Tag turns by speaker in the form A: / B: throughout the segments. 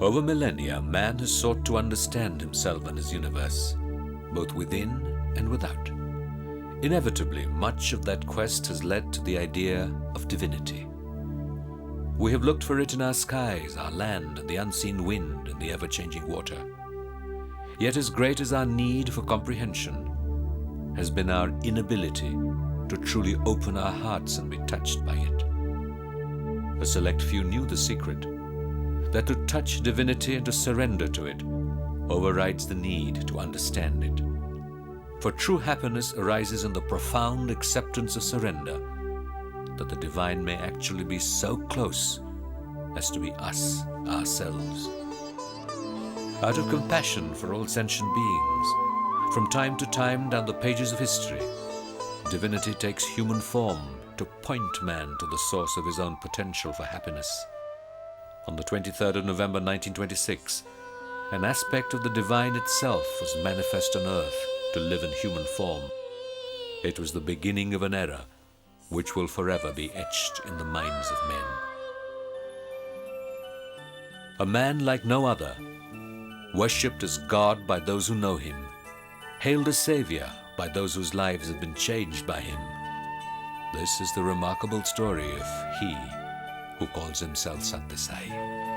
A: Over millennia, man has sought to understand himself and his universe, both within and without. Inevitably, much of that quest has led to the idea of divinity. We have looked for it in our skies, our land, and the unseen wind and the ever-changing water. Yet as great as our need for comprehension has been our inability to truly open our hearts and be touched by it. A select few knew the secret, that to touch divinity and to surrender to it overrides the need to understand it. For true happiness arises in the profound acceptance of surrender, that the divine may actually be so close as to be us, ourselves. Out of compassion for all sentient beings, from time to time down the pages of history, divinity takes human form to point man to the source of his own potential for happiness. On the 23rd of November 1926, an aspect of the divine itself was manifest on earth to live in human form. It was the beginning of an era which will forever be etched in the minds of men. A man like no other, worshipped as God by those who know him, hailed as Savior by those whose lives have been changed by him. This is the remarkable story of he who calls himself Satya.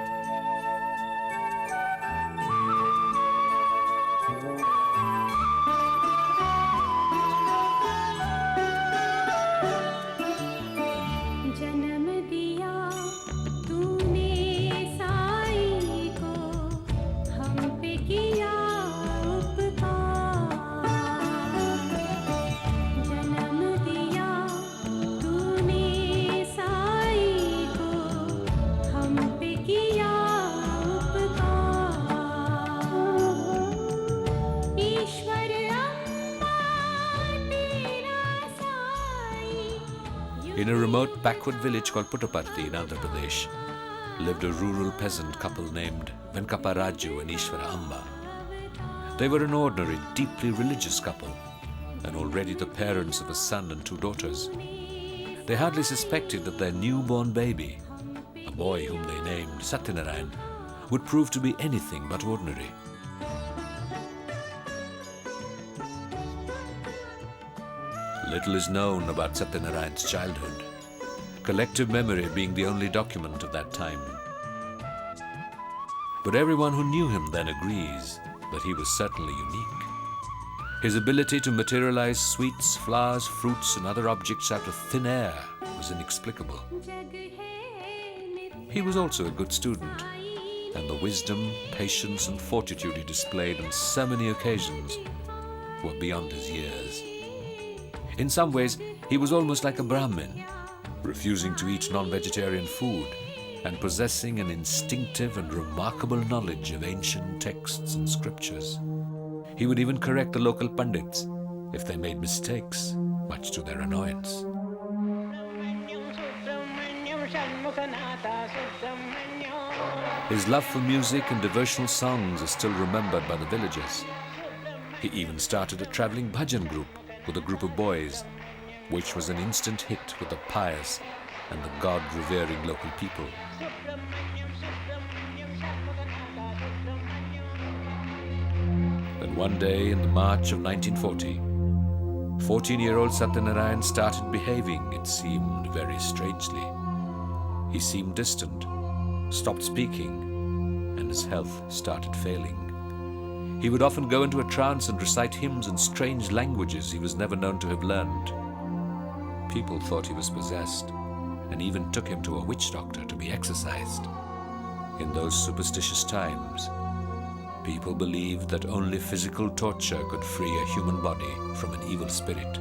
A: In a remote backward village called Puttaparthi in Andhra Pradesh lived a rural peasant couple named Venkappa Raju and Ishwara Amba. They were an ordinary, deeply religious couple and already the parents of a son and two daughters. They hardly suspected that their newborn baby, a boy whom they named Satya, would prove to be anything but ordinary. Little is known about Satyanarayan's childhood, collective memory being the only document of that time. But everyone who knew him then agrees that he was certainly unique. His ability to materialize sweets, flowers, fruits, and other objects out of thin air was inexplicable. He was also a good student, and the wisdom, patience, and fortitude he displayed on so many occasions were beyond his years. In some ways, he was almost like a Brahmin, refusing to eat non-vegetarian food and possessing an instinctive and remarkable knowledge of ancient texts and scriptures. He would even correct the local pandits if they made mistakes, much to their annoyance. His love for music and devotional songs is still remembered by the villagers. He even started a traveling bhajan group with a group of boys, which was an instant hit with the pious and the God-revering local people. Then one day in the March of 1940, 14-year-old Satyanarayan started behaving, it seemed, very strangely. He seemed distant, stopped speaking, and his health started failing. He would often go into a trance and recite hymns in strange languages he was never known to have learned. People thought he was possessed and even took him to a witch doctor to be exorcised. In those superstitious times, people believed that only physical torture could free a human body from an evil spirit.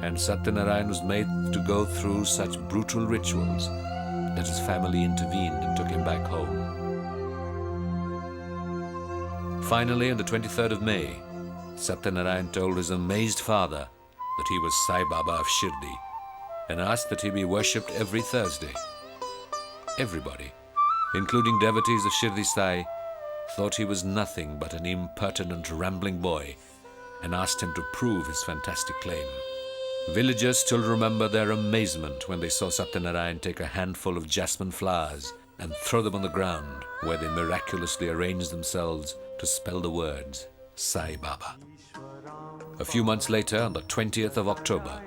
A: And Satyanarayan was made to go through such brutal rituals that his family intervened and took him back home. Finally, on the 23rd of May, Satyanarayan told his amazed father that he was Sai Baba of Shirdi and asked that he be worshipped every Thursday. Everybody, including devotees of Shirdi Sai, thought he was nothing but an impertinent, rambling boy and asked him to prove his fantastic claim. Villagers still remember their amazement when they saw Satyanarayan take a handful of jasmine flowers and throw them on the ground, where they miraculously arrange themselves to spell the words Sai Baba. A few months later, on the 20th of October,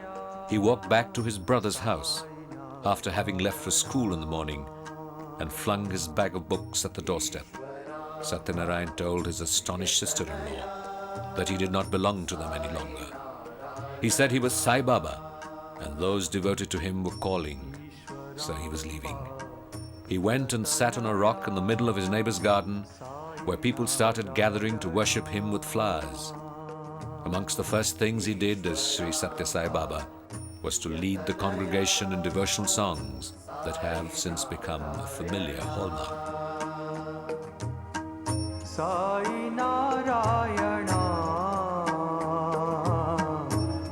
A: he walked back to his brother's house after having left for school in the morning and flung his bag of books at the doorstep. Satyanarayan told his astonished sister-in-law that he did not belong to them any longer. He said he was Sai Baba, and those devoted to him were calling, so he was leaving. He went and sat on a rock in the middle of his neighbor's garden, where people started gathering to worship him with flowers. Amongst the first things he did as Sri Satya Sai Baba was to lead the congregation in devotional songs that have since become a familiar hallmark. Sai Narayana,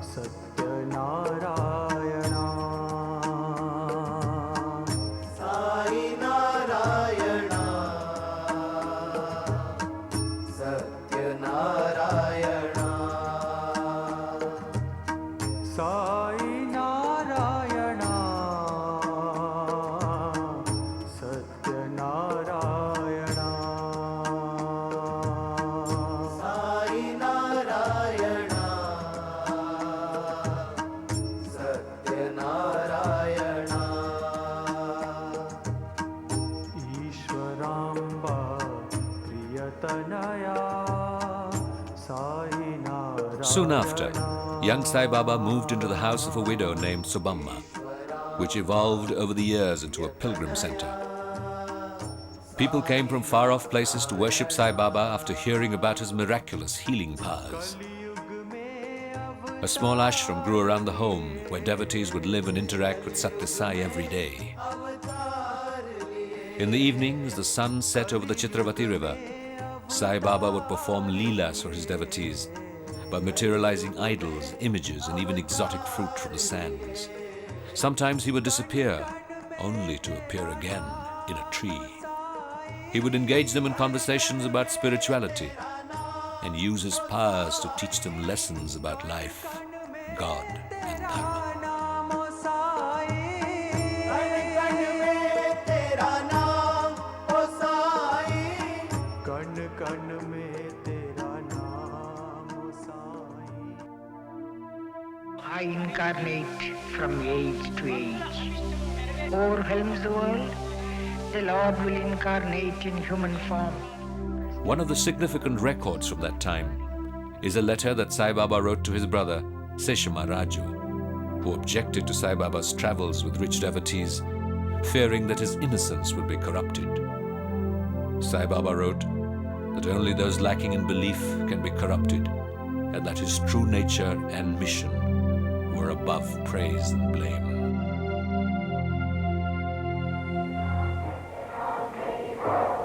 A: Satya Narayana, Sai Narayana, Satya Narayana, Sai Narayana, Satya Narayana. Soon after, young Sai Baba moved into the house of a widow named Subamma, which evolved over the years into a pilgrim center. People came from far-off places to worship Sai Baba after hearing about his miraculous healing powers. A small ashram grew around the home where devotees would live and interact with Satya Sai every day. In the evening, as the sun set over the Chitravati river, Sai Baba would perform leelas for his devotees by materializing idols, images, and even exotic fruit from the sands. Sometimes he would disappear, only to appear again in a tree. He would engage them in conversations about spirituality and use his powers to teach them lessons about life, God, and Dharma.
B: I incarnate from age to age. Overwhelms the world, the Lord will incarnate in human form.
A: One of the significant records from that time is a letter that Sai Baba wrote to his brother, Seshama Raju, who objected to Sai Baba's travels with rich devotees, fearing that his innocence would be corrupted. Sai Baba wrote that only those lacking in belief can be corrupted, and that his true nature and mission were above praise and blame.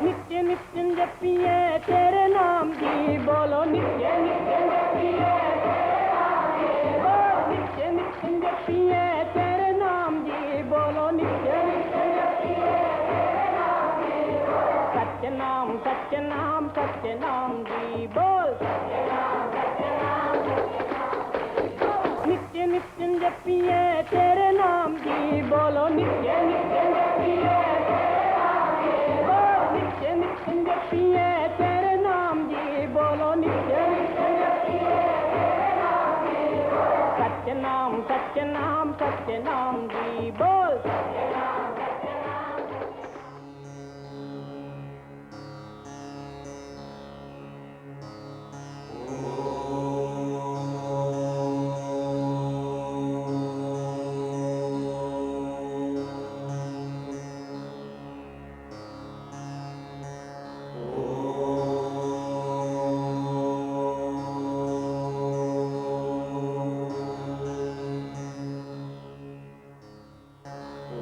C: नित्य नित्य जपिए तेरे नाम की बोलो नित्य नित्य जपिए नित्य नित्य जपिए तेरे नाम की बोलो नित्य नित्य जपिए सत्य नाम सत्य नाम सत्य नाम जी बोल नित्य नित्य जपिए तेरे नाम की बोलो नित्य नित्य जपिए जपिए तेरे नाम जी बोलो नित्य नित्य जपिए सत्य नाम सत्य नाम सत्य नाम जी बोल सत्य नाम सत्य नाम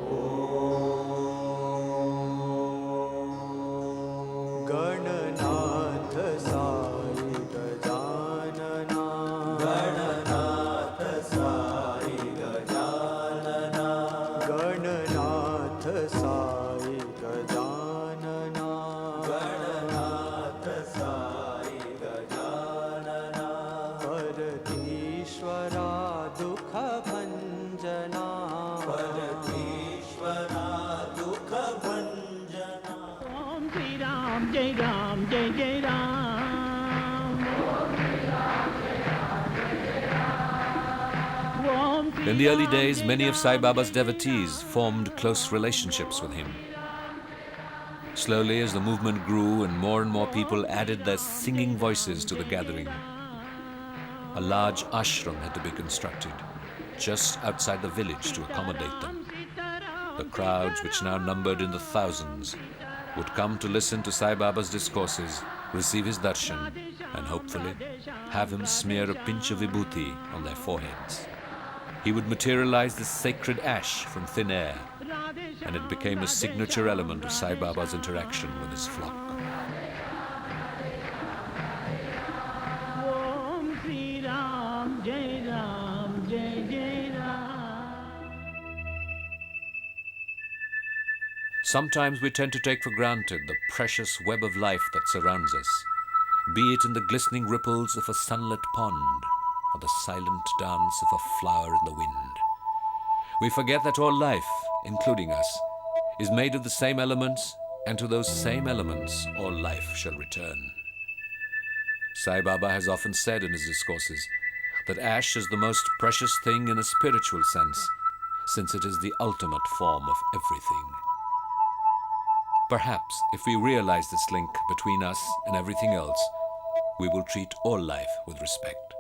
C: Oh Jai Ram, Jai Jai Ram.
A: In the early days, many of Sai Baba's devotees formed close relationships with him. Slowly, as the movement grew and more people added their singing voices to the gathering, a large ashram had to be constructed just outside the village to accommodate them. The crowds, which now numbered in the thousands, would come to listen to Sai Baba's discourses, receive his darshan, and hopefully have him smear a pinch of vibhuti on their foreheads. He would materialize this sacred ash from thin air, and it became a signature element of Sai Baba's interaction with his flock.
C: Om Sri Ram, Jai Ram, Jai Jai Ram.
A: Sometimes we tend to take for granted the precious web of life that surrounds us, be it in the glistening ripples of a sunlit pond or the silent dance of a flower in the wind. We forget that all life, including us, is made of the same elements, and to those same elements all life shall return. Sai Baba has often said in his discourses that ash is the most precious thing in a spiritual sense, since it is the ultimate form of everything. Perhaps if we realize this link between us and everything else, we will treat all life with respect.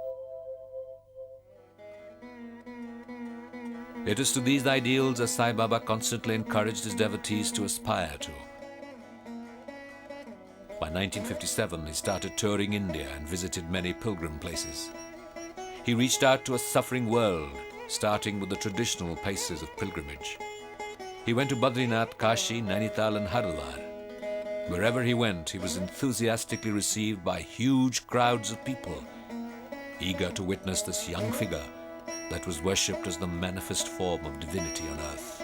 A: It is to these ideals that Sai Baba constantly encouraged his devotees to aspire to. By 1957, he started touring India and visited many pilgrim places. He reached out to a suffering world, starting with the traditional paces of pilgrimage. He went to Badrinath, Kashi, Nainital and Haridwar. Wherever he went, he was enthusiastically received by huge crowds of people, eager to witness this young figure that was worshipped as the manifest form of divinity on earth.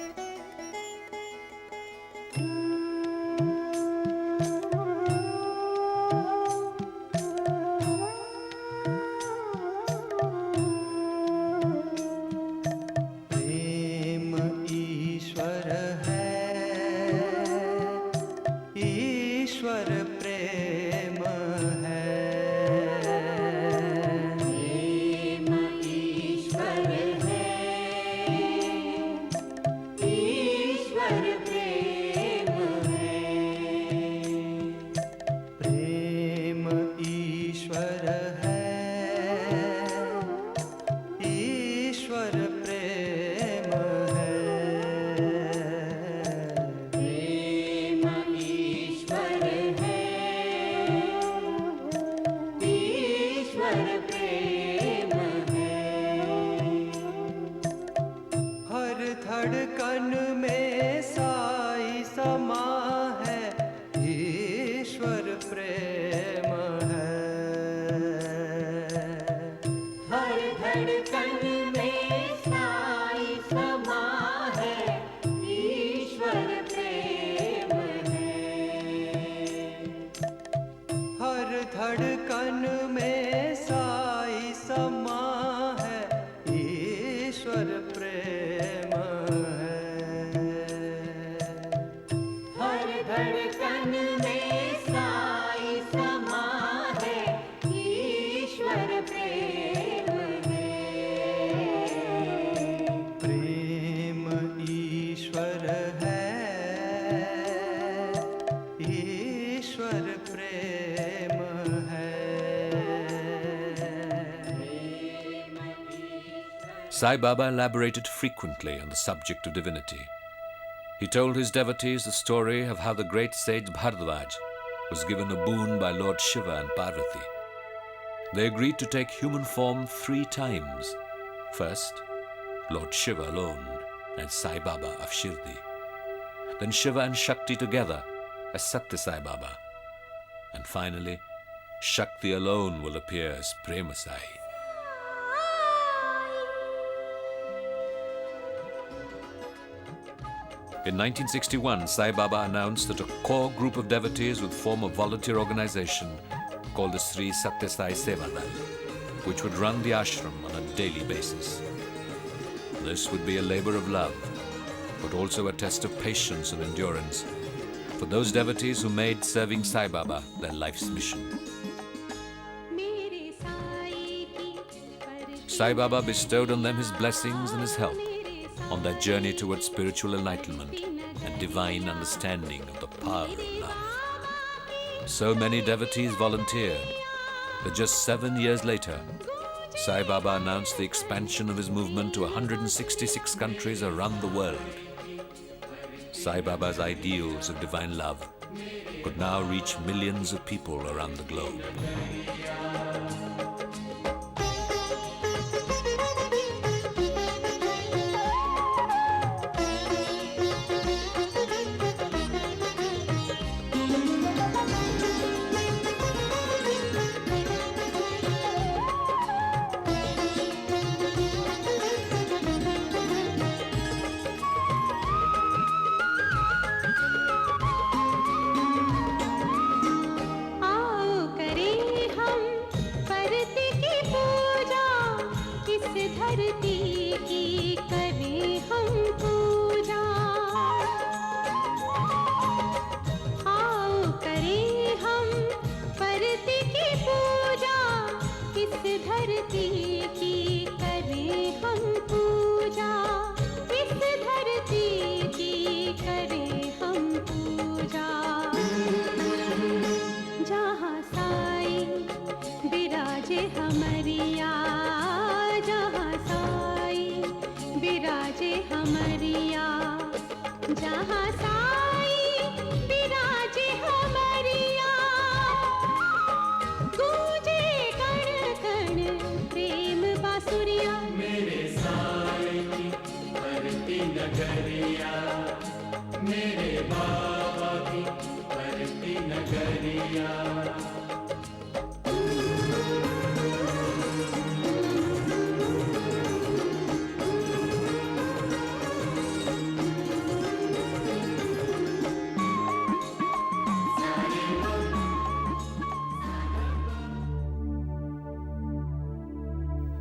A: Sai Baba elaborated frequently on the subject of divinity. He told his devotees the story of how the great sage Bharadwaj was given a boon by Lord Shiva and Parvati. They agreed to take human form 3 times. First, Lord Shiva alone and Sai Baba of Shirdi. Then Shiva and Shakti together as Satya Sai Baba. And finally, Shakti alone will appear as Prema Sai. In 1961, Sai Baba announced that a core group of devotees would form a volunteer organization called the Sri Satya Sai Seva Dal, which would run the ashram on a daily basis. This would be a labor of love, but also a test of patience and endurance, for those devotees who made serving Sai Baba their life's mission. Sai Baba bestowed on them his blessings and his help on their journey towards spiritual enlightenment and divine understanding of the power of love. So many devotees volunteered that just 7 years later, Sai Baba announced the expansion of his movement to 166 countries around the world. Sai Baba's ideals of divine love could now reach millions of people around the globe.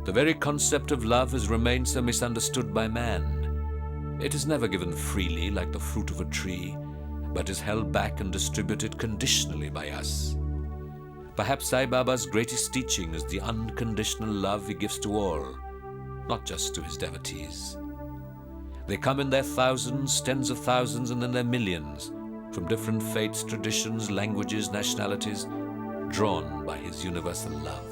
A: The very concept of love has remained so misunderstood by man. It is never given freely like the fruit of a tree, but is held back and distributed conditionally by us. Perhaps Sai Baba's greatest teaching is the unconditional love he gives to all, not just to his devotees. They come in their thousands, tens of thousands, and in their millions, from different faiths, traditions, languages, nationalities, drawn by his universal love.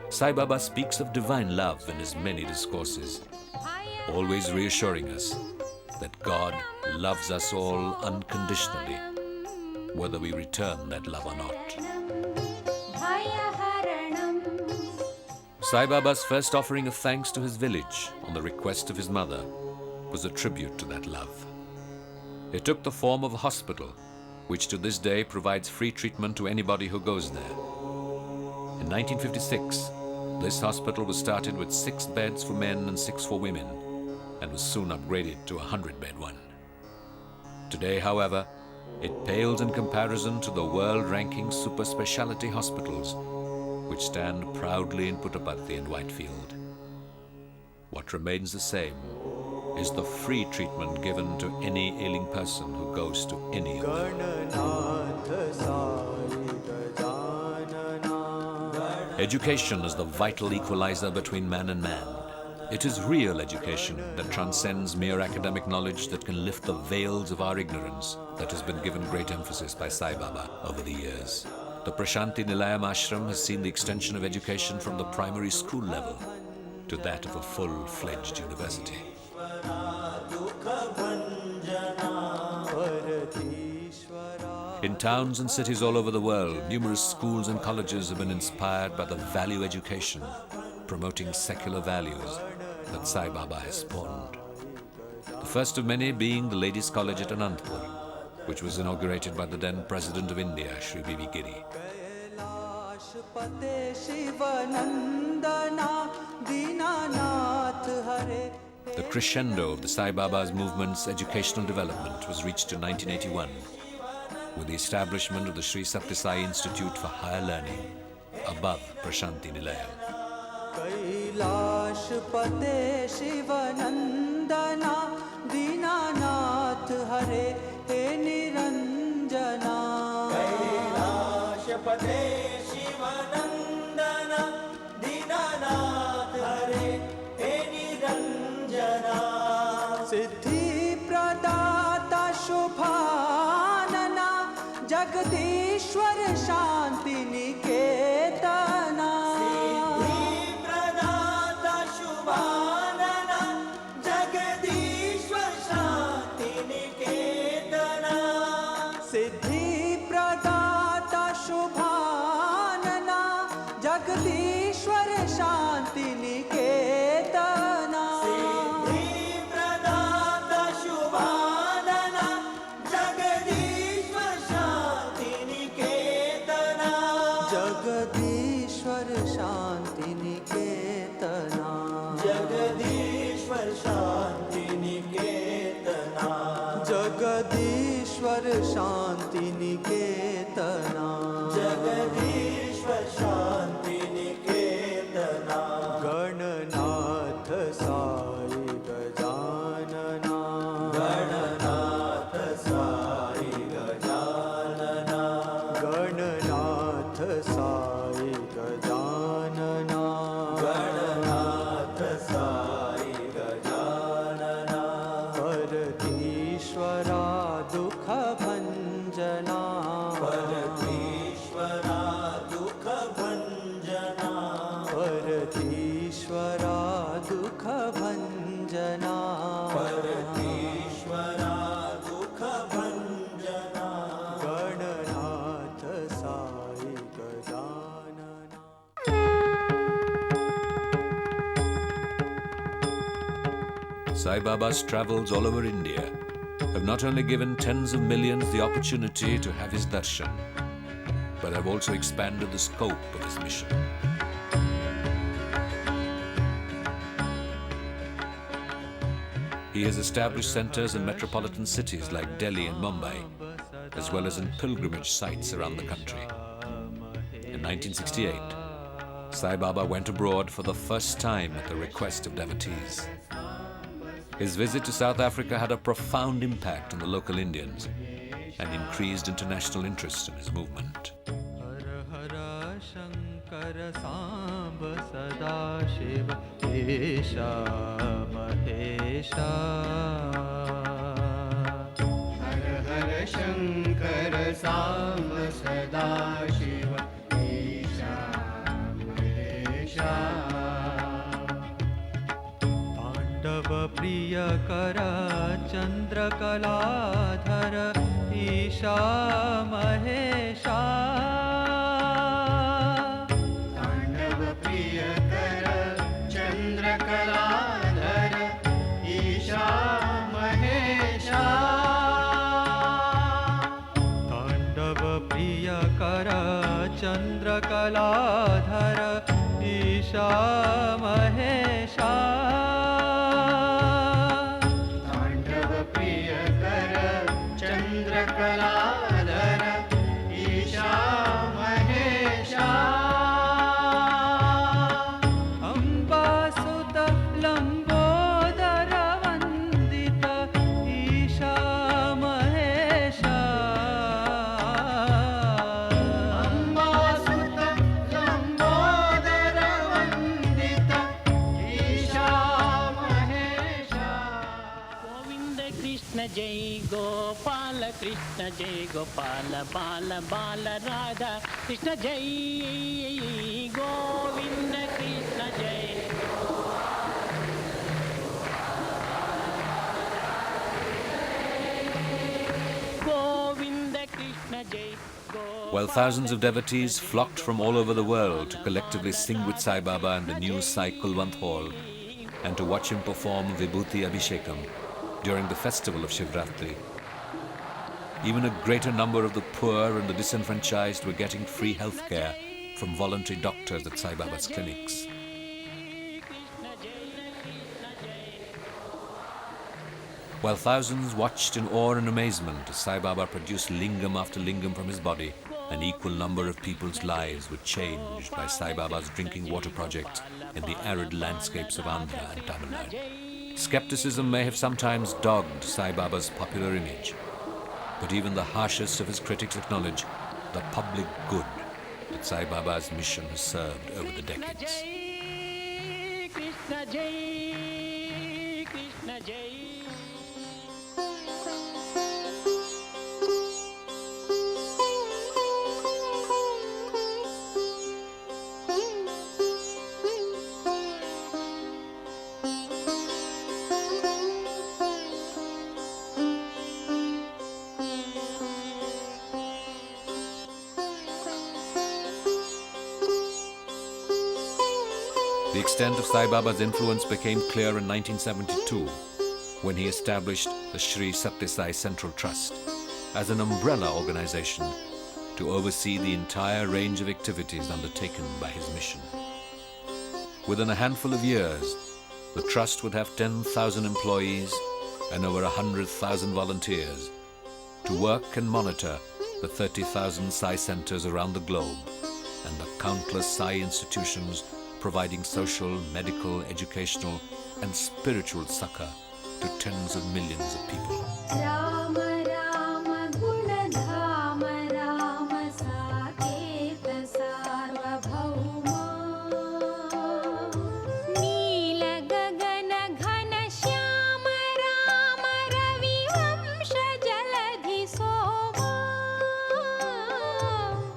A: Sai Baba speaks of divine love in his many discourses, always reassuring us that God loves us all unconditionally, whether we return that love or not. Sai Baba's first offering of thanks to his village on the request of his mother was a tribute to that love. It took the form of a hospital, which to this day provides free treatment to anybody who goes there. In 1956, this hospital was started with 6 beds for men and 6 for women, and was soon upgraded to a 100-bed one. Today, however, it pales in comparison to the world-ranking super specialty hospitals, which stand proudly in Puttaparthi and Whitefield. What remains the same is the free treatment given to any ailing person who goes to any of them. Education is the vital equalizer between man and man. It is real education that transcends mere academic knowledge, that can lift the veils of our ignorance, that has been given great emphasis by Sai Baba over the years. The Prashanti Nilayam Ashram has seen the extension of education from the primary school level to that of a full-fledged university. In towns and cities all over the world, numerous schools and colleges have been inspired by the value education, promoting secular values that Sai Baba has spawned. The first of many being the Ladies' College at Anandpur, which was inaugurated by the then President of India, Shri B.V. Giri. The crescendo of the Sai Baba's movement's educational development was reached in 1981 with the establishment of the Sri Satya Sai Institute for Higher Learning above Prashanti Nilayam.
D: पते शिवनंदन दीननाथ हरे हे निरंजना
E: सिद्धि प्रदाता शुभानना जगदीश्वर शांति निकेतना
D: सिद्धि प्रदाता शुभानना जगदीश्वर शांति निकेतना
E: सिद्धि प्रदाता शुभानना जगदीश्वर शांति निकेतना
D: सिद्धि प्रदाता शुभानना जगदीश्वर शांति निकेतना
E: जगदीश्वर शांति निकेतना
D: जगदीश्वर शांति निकेतना
E: जगदीश्वर शांति निकेतना
D: जगदीश्वर शांति निकेतना
E: गणनाथ साई गजानना
D: गणनाथ साई गजानना
E: गणनाथ साई गजानना
D: गणनाथ साई गजानना
E: परतीश्वरा दुख भंजना
D: परतीश्वरा दुख भंजना
E: परतीश्वरा दुख भंजना
D: परतीश्वरा दुख भंजना
E: Gananath Sai Gajanana
A: Sai Baba's travels all over India have not only given tens of millions the opportunity to have his darshan, but have also expanded the scope of his mission. He has established centers in metropolitan cities like Delhi and Mumbai, as well as in pilgrimage sites around the country. In 1968, Sai Baba went abroad for the first time at the request of devotees. His visit to South Africa had a profound impact on the local Indians and increased international interest in his movement.
E: हर हर शंकर सांब सदा शिव ईशा महेशा हर हर शंकर सांब सदा शिव ईशा महेशा तांडव प्रिय कर चंद्रकलाधर ईशा महेशा तांडव प्रिय कर चंद्रकलाधर ईशा महेशा तांडव प्रिय कर चंद्रकलाधर ईशा महेशा तांडव प्रिय कर चंद्रकलाधर ईशा महेशा अम्बासुत लंबोदर वंदित ईशा महेशा अम्बासुत लंबोदर वंदित ईशा महेशा
C: गोविंद कृष्ण जय गोपाल कृष्ण जय गोपाल बाल बाल राधा कृष्ण जय गोविंद कृष्ण जय गोविंद कृष्ण जय
A: While thousands of devotees flocked from all over the world to collectively sing with Sai Baba in the new Sai Kulwant Hall and to watch him perform Vibhuti Abhishekam during the festival of Shivratri, even a greater number of the poor and the disenfranchised were getting free health care from voluntary doctors at Sai Baba's clinics. While thousands watched in awe and amazement as Sai Baba produced lingam after lingam from his body, an equal number of people's lives were changed by Sai Baba's drinking water project in the arid landscapes of Andhra and Tamil Nadu. Skepticism may have sometimes dogged Sai Baba's popular image, but even the harshest of his critics acknowledge the public good that Sai Baba's mission has served over the decades.
C: Krishna Jai, Krishna Jai.
A: The extent of Sai Baba's influence became clear in 1972 when he established the Sri Satya Sai Central Trust as an umbrella organization to oversee the entire range of activities undertaken by his mission. Within a handful of years, the trust would have 10,000 employees and over 100,000 volunteers to work and monitor the 30,000 Sai centers around the globe and the countless Sai institutions providing social, medical, educational, and spiritual succor to tens of millions of people.
F: Rama Rama Gunadhama Rama Saketa Sarvabhauma Neela Gagana Ghana Shyama Rama Ravi Vamsha Jaladhi Soma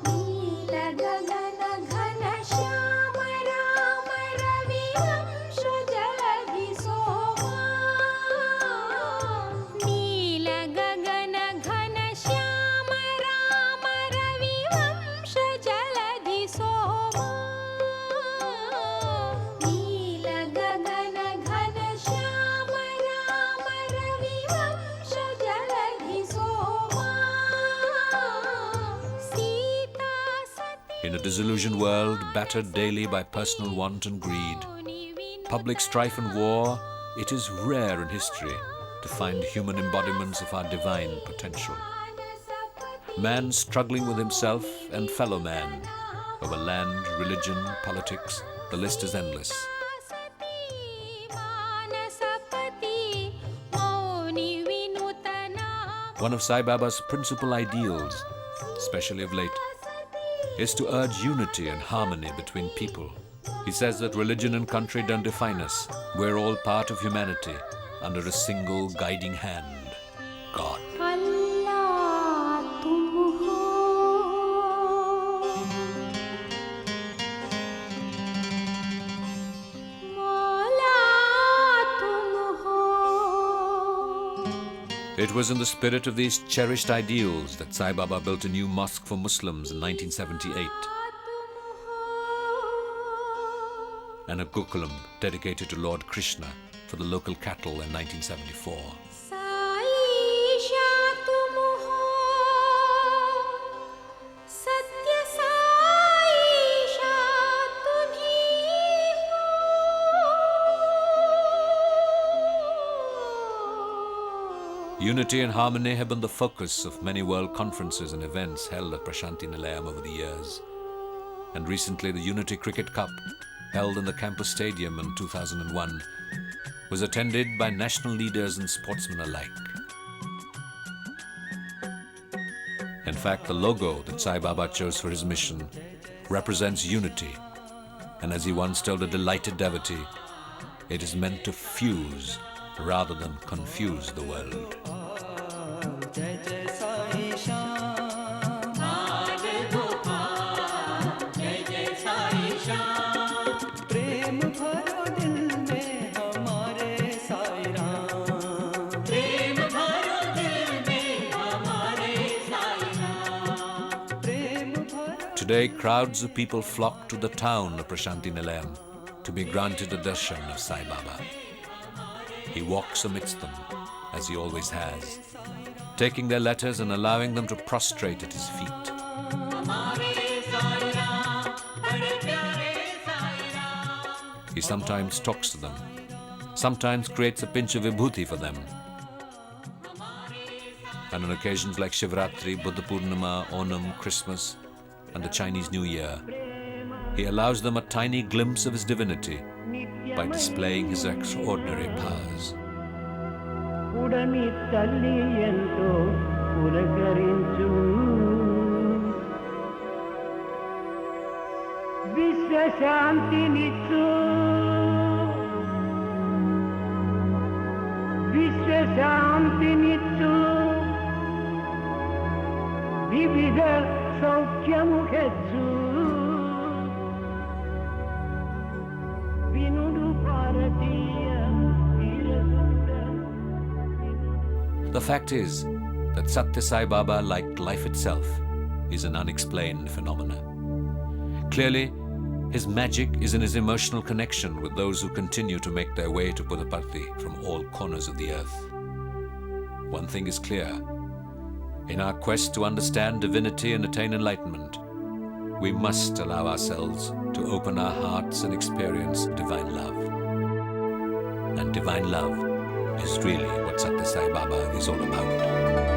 F: Neela Gagana Ghana Shyama Rama Ravi Vamsha Jaladhi Soma Neela Gagana Ghana Shyama Rama Ravi Vamsha Jaladhi Soma Neela Gagana Ghana Shyama Rama Ravi Vamsha Jaladhi Soma Sita Sati
A: In a disillusioned world battered daily by personal want and greed, public strife and war, it is rare in history to find human embodiments of our divine potential. Man struggling with himself and fellow man over land, religion, politics, the list is endless. One of Sai Baba's principal ideals, especially of late, is to urge unity and harmony between people. He says that religion and country don't define us. We're all part of humanity under a single guiding hand, God.
F: Allah tum ho Maula tum ho
A: It was in the spirit of these cherished ideals that Sai Baba built a new mosque for Muslims in 1978 and a Gokulam dedicated to Lord Krishna for the local cattle in 1974.
F: Saisha tum ho Satya Saisha tumhi ho
A: Unity and harmony have been the focus of many world conferences and events held at Prashanti Nilayam over the years. And recently the Unity Cricket Cup, held in the campus stadium in 2001, was attended by national leaders and sportsmen alike. In fact, the logo that Sai Baba chose for his mission represents unity, and as he once told a delighted devotee, it is meant to fuse rather than confuse the world.
D: जय जय साई श्याम आगे गोपाल जय जय साई श्याम प्रेम भरो दिल में हमारे साई राम प्रेम भरो दिल में हमारे साई राम प्रेम भरो
A: Today, crowds of people flock to the town of Prashanti Nilayam to be granted a darshan of Sai Baba. He walks amidst them, as he always has, taking their letters and allowing them to prostrate at his feet. He sometimes talks to them, sometimes creates a pinch of vibhuti for them. And on occasions like Shivratri, Buddha Purnima, Onam, Christmas, and the Chinese New Year, he allows them a tiny glimpse of his divinity by displaying his extraordinary powers.
C: ఉడమి తల్లి ఎంతో పులకరించు విశ్వశాంతినిచ్చు విశ్వశాంతినిచ్చు వివిధ సౌఖ్యము హెచ్చు వినుడు భారతీయ వీరసుత
A: The fact is that Satya Sai Baba, like life itself, is an unexplained phenomenon. Clearly, his magic is in his emotional connection with those who continue to make their way to Puttaparthi from all corners of the earth. One thing is clear. In our quest to understand divinity and attain enlightenment, we must allow ourselves to open our hearts and experience divine love. And divine love is really what Satya Sai Baba is all about.